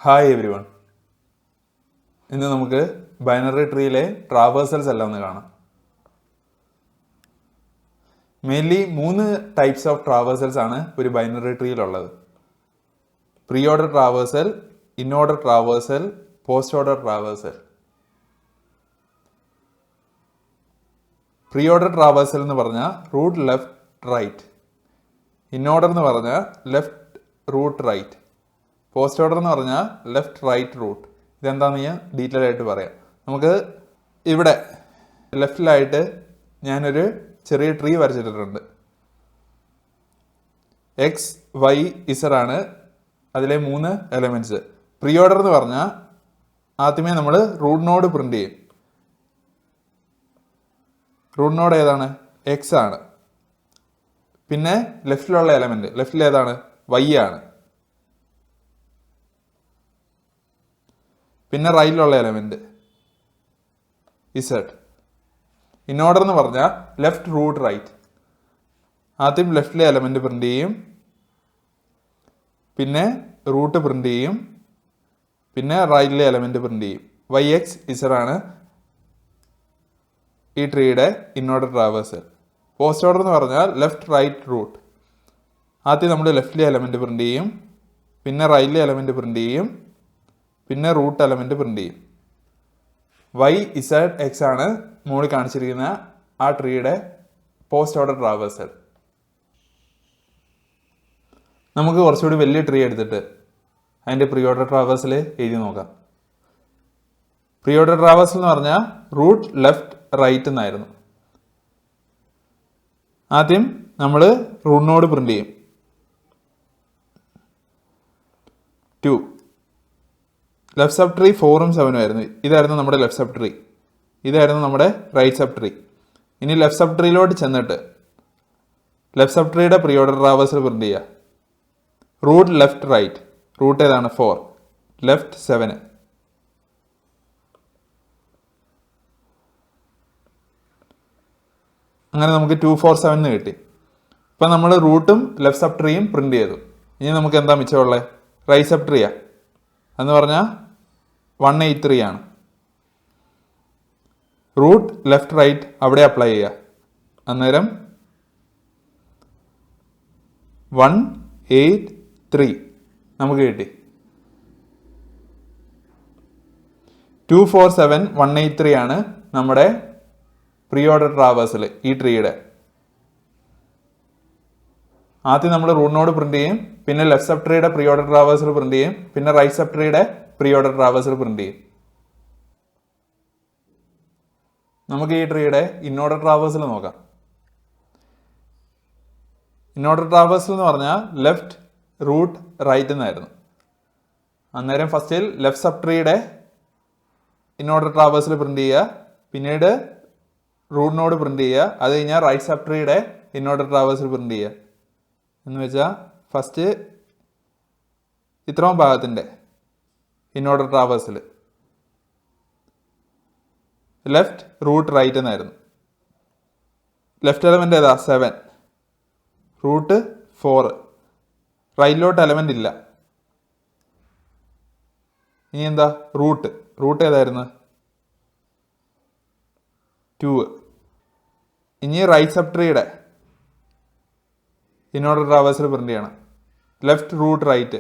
Hi every one. ഇന്ന് നമുക്ക് binary ട്രീയിലെ ട്രാവേഴ്സൽസ് എല്ലാം ഒന്ന് കാണാം. മെയിൻലി 3 ടൈപ്സ് ഓഫ് ട്രാവേഴ്സൽസ് ആണ് ഒരു ബൈനറി ട്രീയിലുള്ളത്. Pre order traversal, in order traversal, post order traversal. Pre order traversal എന്ന് പറഞ്ഞാൽ root left right, in order എന്ന് പറഞ്ഞാൽ left root right, post order എന്ന് പറഞ്ഞാൽ ലെഫ്റ്റ് റൈറ്റ് റൂട്ട്. ഇതെന്താണെന്ന് ഞാൻ ഡീറ്റെയിൽ ആയിട്ട് പറയാം. നമുക്ക് ഇവിടെ ലെഫ്റ്റിലായിട്ട് ഞാനൊരു ചെറിയ ട്രീ വരച്ചിട്ടിട്ടുണ്ട്. എക്സ്, വൈ, ഇസഡ് ആണ് അതിലെ 3 എലമെന്റ്സ്. പ്രീ ഓർഡർ എന്ന് പറഞ്ഞാൽ ആദ്യമേ നമ്മൾ റൂട്ട് നോഡ് പ്രിന്റ് ചെയ്യും. റൂട്ട് നോഡ് ഏതാണ്? എക്സ് ആണ്. പിന്നെ ലെഫ്റ്റിലുള്ള എലമെന്റ്, ലെഫ്റ്റിൽ ഏതാണ്? വൈ ആണ്. പിന്നെ റൈറ്റിലുള്ള എലമെന്റ് ഇസഡ്. ഇൻ ഓർഡർ എന്ന് പറഞ്ഞാൽ ലെഫ്റ്റ് റൂട്ട് റൈറ്റ്. ആദ്യം ലെഫ്റ്റിലെ എലമെന്റ് പ്രിന്റ് ചെയ്യും, പിന്നെ റൂട്ട് പ്രിന്റ് ചെയ്യും, പിന്നെ റൈറ്റിലെ എലമെന്റ് പ്രിന്റ് ചെയ്യും. വൈ എക്സ് ഇസഡ് ആണ് ഈ ട്രീയുടെ in order traversal. Post order എന്ന് പറഞ്ഞാൽ ലെഫ്റ്റ് റൈറ്റ് റൂട്ട്. ആദ്യം നമ്മൾ ലെഫ്റ്റിലെ എലമെന്റ് പ്രിന്റ് ചെയ്യും, പിന്നെ റൈറ്റിലെ എലമെന്റ് പ്രിന്റ് ചെയ്യും, പിന്നെ റൂട്ട് എലമെന്റ് പ്രിന്റ് ചെയ്യും. വൈ ഇസഡ് എക്സ് ആണ് മുകളിൽ കാണിച്ചിരിക്കുന്ന ആ ട്രീയുടെ പോസ്റ്റ് ഓർഡർ ട്രാവേഴ്സൽ. നമുക്ക് കുറച്ചുകൂടി വലിയ ട്രീ എടുത്തിട്ട് അതിൻ്റെ പ്രീ ഓർഡർ ട്രാവേഴ്സൽ എഴുതി നോക്കാം. പ്രീ ഓർഡർ ട്രാവേഴ്സൽ എന്ന് പറഞ്ഞാൽ റൂട്ട് ലെഫ്റ്റ് റൈറ്റ് എന്നായിരുന്നു. ആദ്യം നമ്മൾ റൂട്ട് നോഡ് പ്രിന്റ് ചെയ്യും. 2 ലെഫ്റ്റ് സബ് ട്രീ 4ഉം 7ഉം ആയിരുന്നു. ഇതായിരുന്നു നമ്മുടെ ലെഫ്റ്റ് സബ് ട്രീ, ഇതായിരുന്നു നമ്മുടെ റൈറ്റ് സബ് ട്രീ. ഇനി ലെഫ്റ്റ് സബ് ട്രീയിലോട്ട് ചെന്നിട്ട് ലെഫ്റ്റ് സബ് ട്രീയുടെ പ്രീ ഓർഡർ ട്രാവേഴ്സൽ പ്രിന്റ് ചെയ്യുക. റൂട്ട് ലെഫ്റ്റ് റൈറ്റ്, റൂട്ട് ഏതാണ്? 4, ലെഫ്റ്റ് 7. അങ്ങനെ നമുക്ക് 2 4 7 കിട്ടി. ഇപ്പം നമ്മൾ റൂട്ടും ലെഫ്റ്റ് സബ് ട്രീയും പ്രിന്റ് ചെയ്തു. ഇനി നമുക്ക് എന്താ മിച്ചമുള്ളത്? റൈറ്റ് സബ് ട്രീയാ എന്ന് പറഞ്ഞാൽ 183 ആണ്. റൂട്ട് ലെഫ്റ്റ് റൈറ്റ് അവിടെ അപ്ലൈ ചെയ്യുക. അന്നേരം 183 നമുക്ക് കിട്ടി. 2 4 7 183 ആണ് നമ്മുടെ പ്രീ ഓർഡർ ട്രാവേഴ്സൽ ഈ ട്രീയുടെ. ആദ്യം നമ്മൾ റൂട്ട് നോഡ് പ്രിന്റ് ചെയ്യും, പിന്നെ ലെഫ്റ്റ് സബ് ട്രീയുടെ പ്രീ ഓർഡർ ട്രാവേഴ്സൽ പ്രിന്റ് ചെയ്യും, പിന്നെ റൈറ്റ് സബ് ട്രീയുടെ പ്രീ ഓർഡർ ട്രാവേഴ്സൽ പ്രിന്റ് ചെയ്യും. നമുക്ക് ഈ ട്രീയുടെ ഇൻ ഓർഡർ ട്രാവേഴ്സൽ നോക്കാം. ഇൻ ഓർഡർ ട്രാവേഴ്സൽ എന്ന് പറഞ്ഞാൽ ലെഫ്റ്റ് റൂട്ട് റൈറ്റ് എന്നായിരുന്നു. അന്നേരം ഫസ്റ്റിൽ ലെഫ്റ്റ് സബ് ട്രീയുടെ ഇൻ ഓർഡർ ട്രാവേഴ്സൽ പ്രിന്റ് ചെയ്യുക, പിന്നീട് റൂട്ട് നോഡ് പ്രിന്റ് ചെയ്യുക, അത് കഴിഞ്ഞാൽ റൈറ്റ് സബ് ട്രീയുടെ ഇൻ ഓർഡർ ട്രാവേഴ്സൽ പ്രിന്റ് ചെയ്യുക. എന്ന് വെച്ചാൽ ഫസ്റ്റ് ഇത്രയും ഭാഗത്തിൻ്റെ in order traversal left root right എന്നായിരുന്നു. ലെഫ്റ്റ് എലമെന്റ് ഏതാ? 7, റൂട്ട് 4, റൈറ്റിലോട്ട് എലമെന്റ് ഇല്ല. ഇനി എന്താ? റൂട്ട്. റൂട്ട് ഏതായിരുന്നു? 2. ഇനി റൈറ്റ് സബ് ട്രീയുടെ ഇൻ ഓർഡർ ട്രാവേഴ്സൽ പ്രിന്റ് ചെയ്യണം. ലെഫ്റ്റ് റൂട്ട് റൈറ്റ്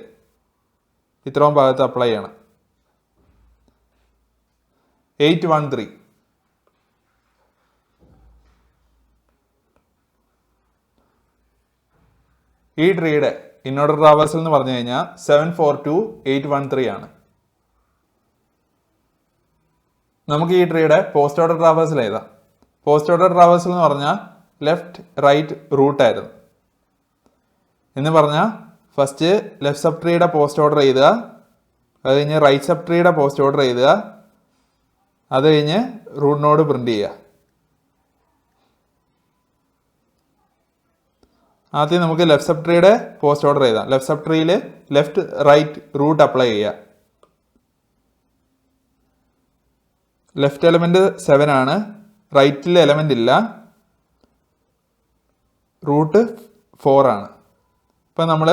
ഇത്രയും ഭാഗത്ത് അപ്ലൈ ചെയ്യണം. 813. ഈ ട്രീയുടെ ഇൻ ഓർഡർ ട്രാവേഴ്സൽ എന്ന് പറഞ്ഞു കഴിഞ്ഞാൽ 742 813 ആണ്. നമുക്ക് ഈ ട്രീയുടെ പോസ്റ്റ് ഓർഡർ ട്രാവേഴ്സൽ ഏതാ? പോസ്റ്റ് ഓർഡർ ട്രാവേഴ്സൽ എന്ന് പറഞ്ഞാൽ ലെഫ്റ്റ് റൈറ്റ് റൂട്ട് ആയിരുന്നു. എന്ന് പറഞ്ഞാൽ ഫസ്റ്റ് ലെഫ്റ്റ് സബ് ട്രീയുടെ പോസ്റ്റ് ഓർഡർ എഴുതുക, അത് കഴിഞ്ഞ് റൈറ്റ് സബ് ട്രീയുടെ പോസ്റ്റ് ഓർഡർ എഴുതുക, അത് കഴിഞ്ഞ് റൂട്ട് നോഡ് പ്രിന്റ് ചെയ്യുക. ആദ്യം നമുക്ക് ലെഫ്റ്റ് സബ് ട്രീയുടെ പോസ്റ്റ് ഓർഡർ എഴുതാം. ലെഫ്റ്റ് സബ് ട്രീയിൽ ലെഫ്റ്റ് റൈറ്റ് റൂട്ട് അപ്ലൈ ചെയ്യുക. ലെഫ്റ്റ് എലമെന്റ് 7 ആണ്, റൈറ്റിൽ എലമെന്റ് ഇല്ല, റൂട്ട് 4 ആണ്. ഇപ്പം നമ്മൾ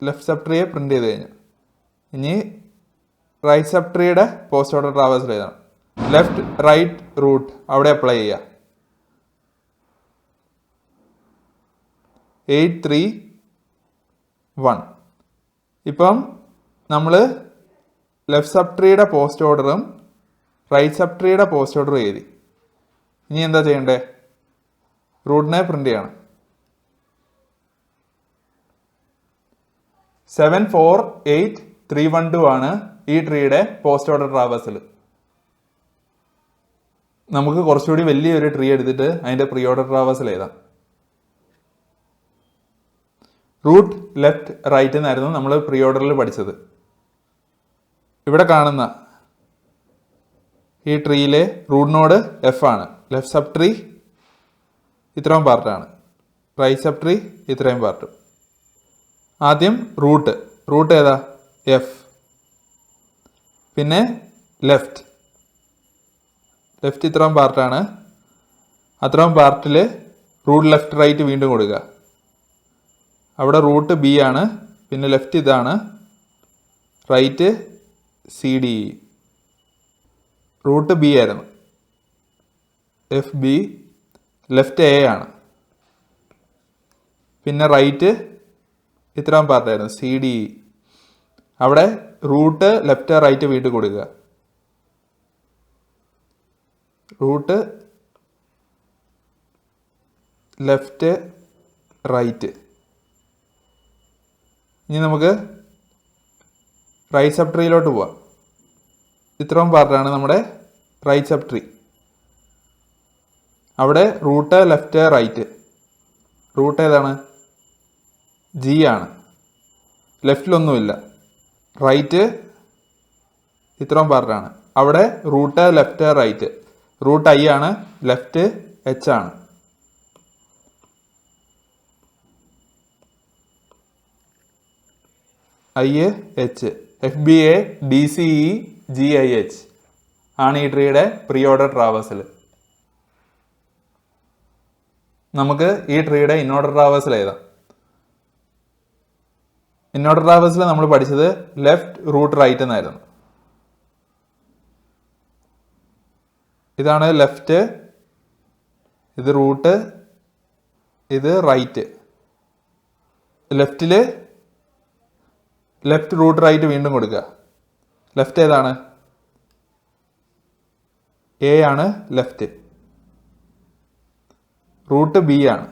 ലെഫ്റ്റ് സബ് ട്രീയെ പ്രിന്റ് ചെയ്ത് കഴിഞ്ഞു. ഇനി റൈറ്റ് സബ് ട്രീയുടെ പോസ്റ്റ് ഓർഡർ ട്രാവേഴ്സൽ എഴുതണം. ലെഫ്റ്റ് റൈറ്റ് റൂട്ട് അവിടെ അപ്ലൈ ചെയ്യുക. 8 3 1. ഇപ്പം നമ്മൾ ലെഫ്റ്റ് സബ് ട്രീയുടെ പോസ്റ്റ് ഓർഡറും റൈറ്റ് സബ് ട്രീയുടെ പോസ്റ്റ് ഓർഡറും എഴുതി. ഇനി എന്താ ചെയ്യണ്ടേ? റൂട്ടിനെ പ്രിന്റ് ചെയ്യണം. 7 4 8 3 1 2 ആണ് ഈ ട്രീയുടെ പോസ്റ്റ് ഓർഡർ ട്രാവേഴ്സൽ. നമുക്ക് കുറച്ചുകൂടി വലിയൊരു ട്രീ എടുത്തിട്ട് അതിന്റെ പ്രീ ഓർഡർ ട്രാവേഴ്സൽ എഴുതാം. റൂട്ട് ലെഫ്റ്റ് റൈറ്റ് എന്നായിരുന്നു നമ്മൾ പ്രീ ഓർഡറിൽ പഠിച്ചത്. ഇവിടെ കാണുന്ന ഈ ട്രീയിലെ റൂട്ട് നോഡ് എഫ് ആണ്. ലെഫ്റ്റ് സബ് ട്രീ ഇത്രയും പാർട്ടാണ്, റൈറ്റ് സബ് ട്രീ ഇത്രയും പാർട്ട്. ആദ്യം റൂട്ട്. റൂട്ട് ഏതാ? എഫ്. പിന്നെ ലെഫ്റ്റ്. ലെഫ്റ്റ് ഇത്രയും പാർട്ടാണ്. അത്രയും പാർട്ടിൽ റൂട്ട് ലെഫ്റ്റ് റൈറ്റ് വീണ്ടും കൊടുക്കുക. അവിടെ റൂട്ട് ബി ആണ്. പിന്നെ ലെഫ്റ്റ് ഇതാണ്, right C D. Root B ആയിരുന്നു, എഫ് ബി. ലെഫ്റ്റ് എ ആണ്. പിന്നെ റൈറ്റ് ഇത്രയും പാർട്ടായിരുന്നു, സി ഡി. അവിടെ റൂട്ട് ലെഫ്റ്റ് റൈറ്റ് വീണ്ടും കൊടുക്കുക. Root left right. ഇനി നമുക്ക് റൈറ്റ് സബ് ട്രീയിലോട്ട് പോവാം. ഇത്രയും പാർട്ടാണ് നമ്മുടെ റൈറ്റ് സബ് ട്രീ. അവിടെ റൂട്ട് ലെഫ്റ്റ് റൈറ്റ്. റൂട്ട് ഏതാണ്? ജി ആണ്. ലെഫ്റ്റിലൊന്നുമില്ല. റൈറ്റ് ഇത്രയും പാർട്ടാണ്. അവിടെ root left right. Root I ആണ്. ലെഫ്റ്റ് എച്ച് ആണ്. I H. F B A D C E G I H ആണ് ഈ ട്രീയുടെ പ്രീ ഓർഡർ ട്രാവേഴ്സൽ. നമുക്ക് ഈ ട്രീയുടെ ഇൻഓർഡർ ട്രാവേഴ്സൽ എഴുതാം. ഇൻഓർഡർ ട്രാവേഴ്സൽ നമ്മൾ പഠിച്ചത് ലെഫ്റ്റ് റൂട്ട് റൈറ്റ് എന്നായിരുന്നു. ഇതാണ് ലെഫ്റ്റ്, ഇത് റൂട്ട്, ഇത് റൈറ്റ്. ലെഫ്റ്റില് ലെഫ്റ്റ് റൂട്ട് റൈറ്റ് വീണ്ടും കൊടുക്കുക. ലെഫ്റ്റ് ഏതാണ്? എ ആണ് ലെഫ്റ്റ്. റൂട്ട് ബി ആണ്.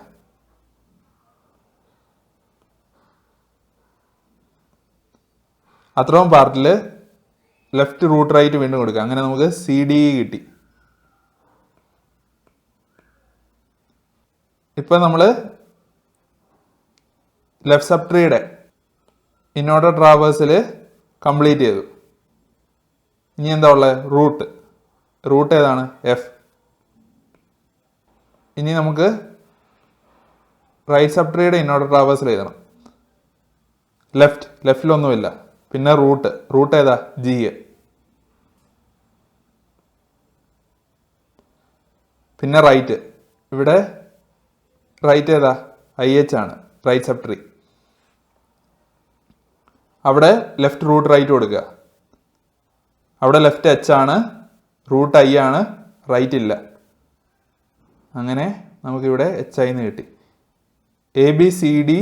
അത്രയും പാർട്ടിൽ ലെഫ്റ്റ് റൂട്ട് റൈറ്റ് വീണ്ടും കൊടുക്കുക. അങ്ങനെ നമുക്ക് സി ഡി കിട്ടി. ഇപ്പൊ നമ്മൾ ലെഫ്റ്റ് സബ് ട്രീയുടെ ഇൻഓർഡർ ട്രാവേഴ്സൽ കംപ്ലീറ്റ് ചെയ്തു. ഇനി എന്താ ഉള്ളത്? റൂട്ട്. റൂട്ട് ഏതാണ്? എഫ്. ഇനി നമുക്ക് റൈറ്റ് സബ് ട്രീയുടെ ഇൻഓർഡർ ട്രാവേഴ്സൽ എഴുതണം. ലെഫ്റ്റിലൊന്നുമില്ല. പിന്നെ റൂട്ട് ഏതാ? ജി. പിന്നെ റൈറ്റ്. ഇവിടെ റൈറ്റ് ഏതാ? ഐ എച്ച് ആണ്, റൈറ്റ് സബ് ട്രീ. അവിടെ ലെഫ്റ്റ് റൂട്ട് റൈറ്റ് കൊടുക്കുക. അവിടെ ലെഫ്റ്റ് എച്ച് ആണ്, റൂട്ട് ഐ ആണ്, റൈറ്റ് ഇല്ല. അങ്ങനെ നമുക്കിവിടെ എച്ച് ഐ എന്ന് കിട്ടി. A B C D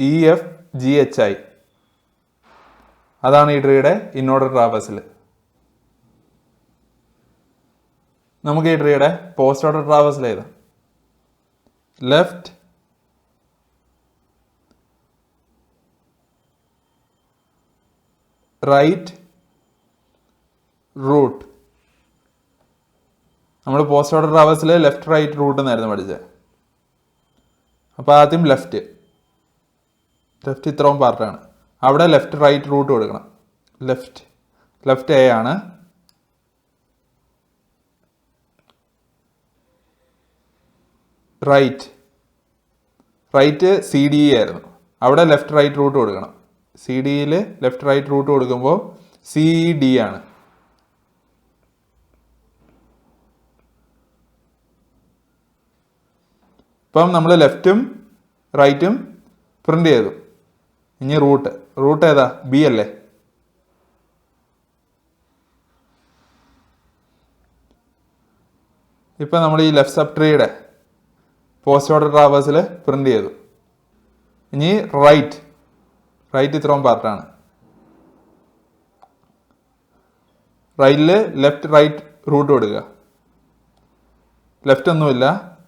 E F G H I. അതാണ് ഈ ട്രീയുടെ ഇൻഓർഡർ ട്രാവേഴ്സൽ. നമുക്ക് ഈ ട്രീയുടെ പോസ്റ്റ് ഓർഡർ ട്രാവേഴ്സൽ എഴുതാം. Left right root. നമ്മൾ പോസ്റ്റ് ഓർഡർ ട്രാവേഴ്സിൽ ലെഫ്റ്റ് റൈറ്റ് റൂട്ട് എന്നായിരുന്നു പഠിച്ചത്. അപ്പോൾ ആദ്യം ലെഫ്റ്റ് ഇത്രയും പാർട്ടാണ്. അവിടെ ലെഫ്റ്റ് റൈറ്റ് റൂട്ട് കൊടുക്കണം. ലെഫ്റ്റ് എ ആണ്. റൈറ്റ് സി ഡി ആയിരുന്നു. അവിടെ ലെഫ്റ്റ് റൈറ്റ് റൂട്ട് കൊടുക്കണം. സി ഡിയിൽ ലെഫ്റ്റ് റൈറ്റ് റൂട്ട് കൊടുക്കുമ്പോൾ സി ഡി ആണ്. ഇപ്പം നമ്മൾ ലെഫ്റ്റും റൈറ്റും പ്രിന്റ് ചെയ്തു. ഇനി റൂട്ട് ഏതാ? ബി അല്ലേ? ഇപ്പം നമ്മൾ ഈ ലെഫ്റ്റ് സബ് ട്രീയുടെ പോസ്റ്റ് ഓർഡർ ട്രാവേഴ്സിൽ പ്രിന്റ് ചെയ്തു. ഇനി റൈറ്റ് ഇത്രയും പാർട്ടാണ്. റൈറ്റിൽ ലെഫ്റ്റ് റൈറ്റ് റൂട്ട് കൊടുക്കുക. ലെഫ്റ്റ് ഒന്നുമില്ല,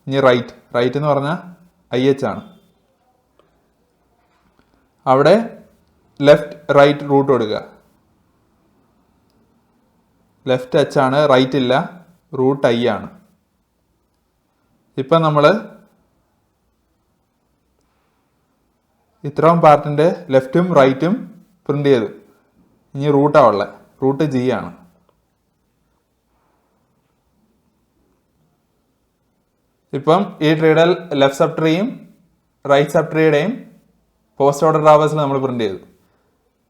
ഇനി റൈറ്റ് എന്ന് പറഞ്ഞാൽ IH ആണ്. അവിടെ ലെഫ്റ്റ് റൈറ്റ് റൂട്ട് കൊടുക്കുക. ലെഫ്റ്റ് H ആണ്, റൈറ്റ് ഇല്ല, റൂട്ട് I ആണ്. ഇപ്പം നമ്മൾ ഇത്രയും പാർട്ടിൻ്റെ ലെഫ്റ്റും റൈറ്റും പ്രിന്റ് ചെയ്തു. ഇനി റൂട്ടാണ് ഉള്ളത്, റൂട്ട് G ആണ്. ഇപ്പം ഈ ട്രീയുടെ ലെഫ്റ്റ് സബ് ട്രീയും റൈറ്റ് സബ് ട്രീയുടെയും പോസ്റ്റ് ഓർഡർ ട്രാവേഴ്സിൽ നമ്മൾ പ്രിന്റ് ചെയ്തു.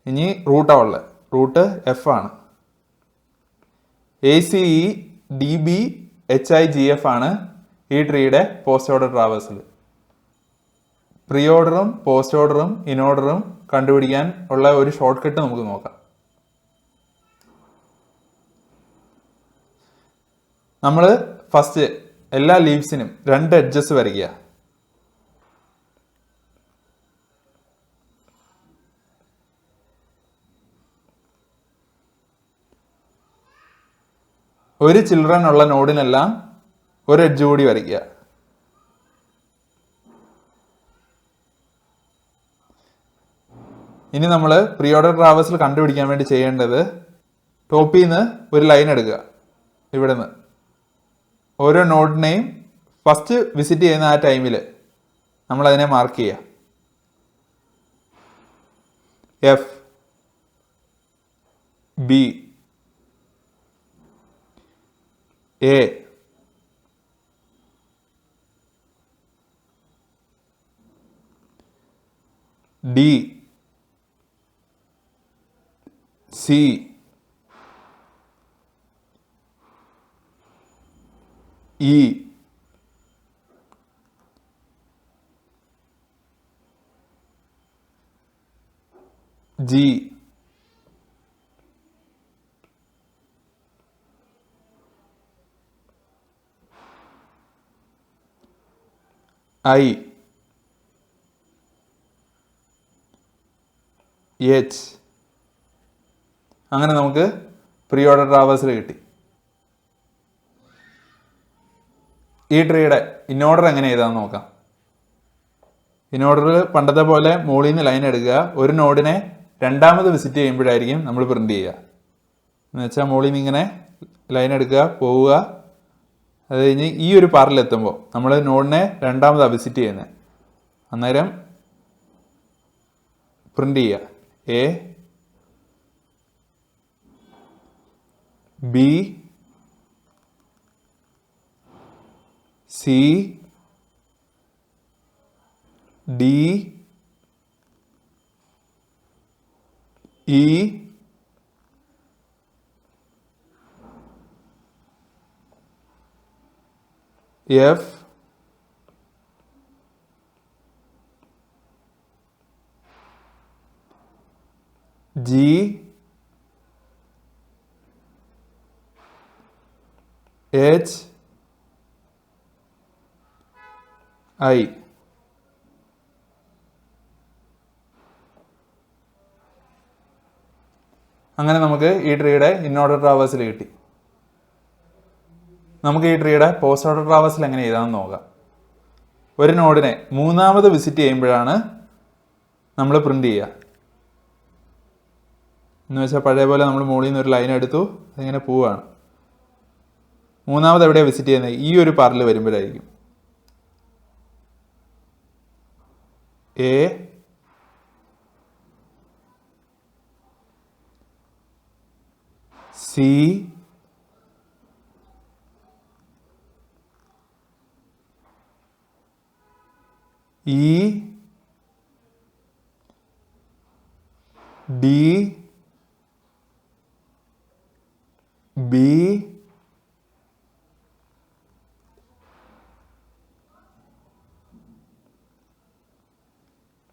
ഇനി റൂട്ടാണ് ഉള്ളത്, റൂട്ട് F ആണ്. ACEDBHIGF ആണ് ഈ ട്രീയുടെ പോസ്റ്റ് ഓർഡർ ട്രാവേഴ്സിൽ. പ്രീ ഓർഡറും പോസ്റ്റ് ഓർഡറും ഇൻഓർഡറും കണ്ടുപിടിക്കാൻ ഉള്ള ഒരു ഷോർട്ട് കട്ട് നമുക്ക് നോക്കാം. നമ്മൾ ഫസ്റ്റ് എല്ലാ ലീവ്സിനും 2 എഡ്ജസ് വരയ്ക്കുക. ഒരു ചിൽഡ്രൻ ഉള്ള നോഡിനെല്ലാം ഒരു എഡ്ജ് കൂടി വരയ്ക്കുക. ഇനി നമ്മൾ പ്രീ ഓർഡർ ട്രാവേഴ്സിൽ കണ്ടുപിടിക്കാൻ വേണ്ടി ചെയ്യേണ്ടത്, ടോപ്പിൽ നിന്ന് ഒരു ലൈൻ എടുക്കുക. ഇവിടെ നിന്ന് ഓരോ നോഡിനെയും ഫസ്റ്റ് വിസിറ്റ് ചെയ്യുന്ന ആ ടൈമിൽ നമ്മളതിനെ മാർക്ക് ചെയ്യുക. F, B, A, D, C, E, G, I, H. അങ്ങനെ നമുക്ക് പ്രീ ഓർഡർ ട്രാവേഴ്സിൽ കിട്ടി. ഈ ട്രീയുടെ ഇൻഓർഡർ എങ്ങനെ എഴുതാമെന്ന് നോക്കാം. ഇൻഓർഡറിൽ പണ്ടത്തെ പോലെ മുകളിൽ നിന്ന് ലൈൻ എടുക്കുക. ഒരു നോഡിനെ രണ്ടാമത് വിസിറ്റ് ചെയ്യുമ്പോഴായിരിക്കും നമ്മൾ പ്രിന്റ് ചെയ്യുക. എന്ന് വെച്ചാൽ മുകളിൽ നിന്ന് ഇങ്ങനെ ലൈൻ എടുക്കുക, പോവുക. അത് കഴിഞ്ഞ് ഈ ഒരു പാർട്ടിലെത്തുമ്പോൾ നമ്മൾ നോഡിനെ രണ്ടാമതാണ് വിസിറ്റ് ചെയ്യുന്നത്. അന്നേരം പ്രിന്റ് ചെയ്യുക. A, B, C, D, E, F, G, H, I. അങ്ങനെ നമുക്ക് ഈ ട്രീയുടെ ഇൻഓർഡർ ട്രാവേഴ്സിൽ കിട്ടി. നമുക്ക് ഈ ട്രീയുടെ പോസ്റ്റ് ഓർഡർ ട്രാവേഴ്സിൽ എങ്ങനെ എഴുതാമെന്ന് നോക്കാം. ഒരു നോഡിനെ മൂന്നാമത് വിസിറ്റ് ചെയ്യുമ്പോഴാണ് നമ്മൾ പ്രിന്റ് ചെയ്യുക. എന്ന് വെച്ചാൽ പഴയ പോലെ നമ്മൾ മുകളിൽ നിന്ന് ഒരു ലൈൻ എടുത്തു, അതിങ്ങനെ പോവുകയാണ്. മൂന്നാമത് എവിടെയാണ് വിസിറ്റ് ചെയ്യുന്നത്? ഈ ഒരു പാർട്ടിൽ വരുമ്പോഴായിരിക്കും. A, C, E, D, B,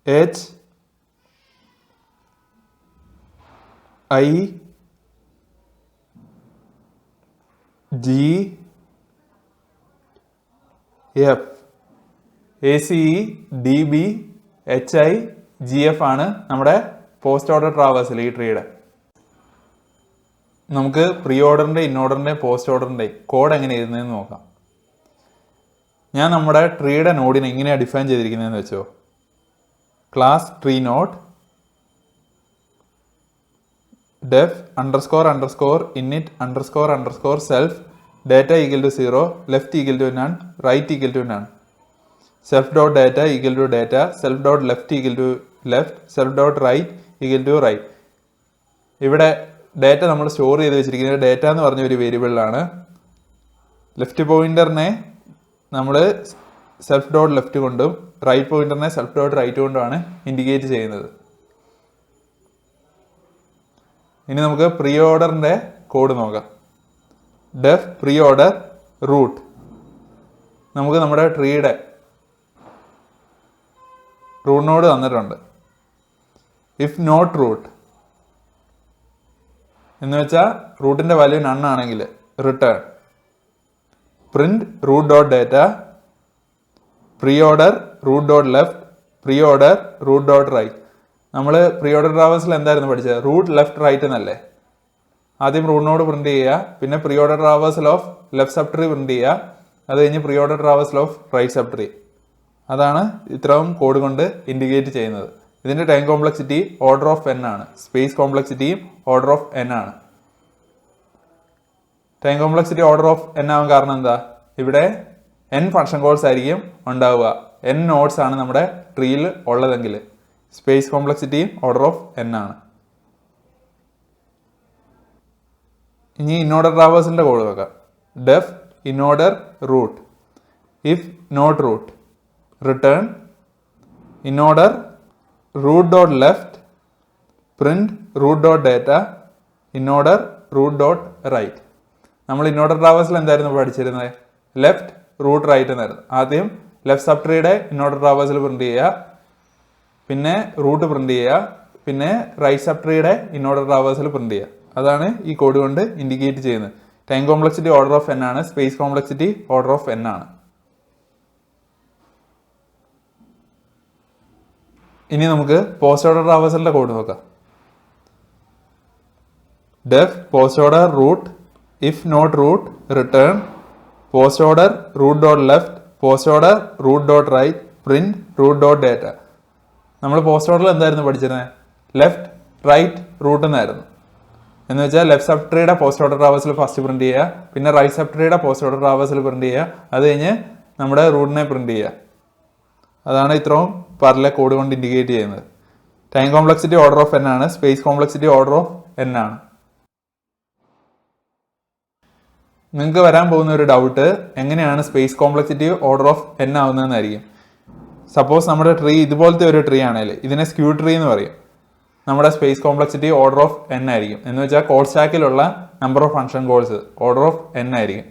H, I, G, F ACE DB HI GF ആണ് നമ്മുടെ പോസ്റ്റ് ഓർഡർ ട്രാവേഴ്സൽ ഈ ട്രീയുടെ. നമുക്ക് പ്രീ ഓർഡറിൻ്റെ ഇൻ ഓർഡറിൻ്റെ പോസ്റ്റ് ഓർഡറിൻ്റെ കോഡ് എങ്ങനെ എഴുതുന്നതെന്ന് നോക്കാം. ഞാൻ നമ്മുടെ ട്രീയുടെ നോഡിനെ എങ്ങനെയാണ് ഡിഫൈൻ ചെയ്തിരിക്കുന്നതെന്ന് വെച്ചോ. Class tree node def __ init _ self data equal to 0 left equal to none right equal to none self dot data equal to data self dot left equal to left self dot right equal to right. ഇവിടെ data നമ്മൾ store ചെയ്ത് വെച്ചിരിക്കുന്നത് data എന്ന് പറഞ്ഞ ഒരു വേരിയബിളിലാണ്. Left പോയിന്ററിനെ നമ്മൾ self dot left കൊണ്ടും റൈറ്റ് പോയിന്ററിനെ സെൽഫ് ഡോട്ട് റൈറ്റ് കൊണ്ടുമാണ് ഇൻഡിക്കേറ്റ് ചെയ്യുന്നത്. ഇനി നമുക്ക് പ്രീ ഓർഡറിൻ്റെ കോഡ് നോക്കാം. Def pre order root. നമുക്ക് നമ്മുടെ ട്രീയുടെ റൂട്ട് നോഡ് തന്നിട്ടുണ്ട്. ഇഫ് നോട്ട് റൂട്ട് എന്ന് വെച്ചാൽ റൂട്ടിൻ്റെ വാല്യൂ നൺ ആണെങ്കിൽ return print root dot data pre order root dot left pre order root dot right. നമ്മൾ പ്രീ ഓർഡർ ട്രാവേഴ്സിൽ എന്തായിരുന്നു പഠിച്ചത്? റൂട്ട് ലെഫ്റ്റ് റൈറ്റ് എന്നല്ലേ. ആദ്യം റൂട്ട് നോഡ് പ്രിന്റ് ചെയ്യുക, പിന്നെ pre order traversal of left sub tree print ചെയ്യുക, അത് കഴിഞ്ഞ് പ്രീ ഓർഡർ ട്രാവേഴ്സൽ ഓഫ് റൈറ്റ് സബ് ട്രീ. അതാണ് ഇത്രയും കോഡ് കൊണ്ട് ഇൻഡിക്കേറ്റ് ചെയ്യുന്നത്. ഇതിൻ്റെ time complexity order of n ആണ്. സ്പേസ് കോംപ്ലക്സിറ്റിയും ഓർഡർ ഓഫ് n ആണ്. Time complexity order of n ആവാൻ കാരണം എന്താ? ഇവിടെ n ഫംഗ്ഷൻ കോൾസ് ആയിരിക്കും ഉണ്ടാവുക. n നോഡ്സ് ആണ് നമ്മുടെ ട്രീയിൽ ഉള്ളതെങ്കിൽ സ്പേസ് കോംപ്ലക്സിറ്റിയും ഓർഡർ ഓഫ് n ആണ്. ഇനി ഇൻഓർഡർ ട്രാവേഴ്സിൻ്റെ കോഡ് നോക്കാം. Def inorder root if not root return inorder root dot left print root dot data inorder root dot right. നമ്മൾ ഇൻഓർഡർ ട്രാവേഴ്സിൽ എന്തായിരുന്നു പഠിച്ചിരുന്നത്? ലെഫ്റ്റ് റൂട്ട് റൈറ്റ് എന്നായിരുന്നു. ആദ്യം ലെഫ്റ്റ് സബ് ട്രീയുടെ ഇൻഓർഡർ ട്രാവേഴ്സിൽ പ്രിന്റ് ചെയ്യുക, പിന്നെ റൂട്ട് പ്രിന്റ് ചെയ്യുക, പിന്നെ റൈറ്റ് സബ് ട്രീയുടെ ഇൻഓർഡർ ട്രാവേഴ്സിൽ പ്രിന്റ് ചെയ്യുക. അതാണ് ഈ കോഡ് കൊണ്ട് ഇൻഡിക്കേറ്റ് ചെയ്യുന്നത്. Time complexity order of n ആണ്. Space complexity order of n ആണ്. ഇനി നമുക്ക് പോസ്റ്റ് ഓർഡർ ട്രാവേഴ്സലിന്റെ കോഡ് നോക്കാം. Def post order root if not root return post order root dot left post order root dot right print root dot data. നമ്മൾ post ഓർഡറിൽ എന്തായിരുന്നു പഠിച്ചിരുന്നത്? Left right root എന്നായിരുന്നു. എന്ന് വെച്ചാൽ ലെഫ്റ്റ് സബ് ട്രീയുടെ പോസ്റ്റ് ഓർഡർ ട്രാവേഴ്സിൽ ഫസ്റ്റ് പ്രിന്റ് ചെയ്യുക, പിന്നെ റൈറ്റ് സബ് ട്രീയുടെ പോസ്റ്റ് ഓർഡർ ട്രാവേഴ്സിൽ പ്രിന്റ് ചെയ്യുക, അത് കഴിഞ്ഞ് നമ്മുടെ റൂട്ടിനെ പ്രിന്റ് ചെയ്യുക. അതാണ് ഇത്രയും പറഞ്ഞ കോഡ് കൊണ്ട് ഇൻഡിക്കേറ്റ് ചെയ്യുന്നത്. Time complexity order of n ആണ്. Space complexity order of n ആണ്. നിങ്ങൾക്ക് വരാൻ പോകുന്ന ഒരു ഡൗട്ട് എങ്ങനെയാണ് space complexity order of n ആവുന്നതെന്നായിരിക്കും. സപ്പോസ് നമ്മുടെ ട്രീ ഇതുപോലത്തെ ഒരു ട്രീ ആണെങ്കിൽ ഇതിനെ സ്ക്യൂ ട്രീ എന്ന് പറയും. നമ്മുടെ space complexity order of n ആയിരിക്കും. എന്ന് വെച്ചാൽ കോൾ സ്റ്റാക്കിലുള്ള number of function calls order of n ആയിരിക്കും.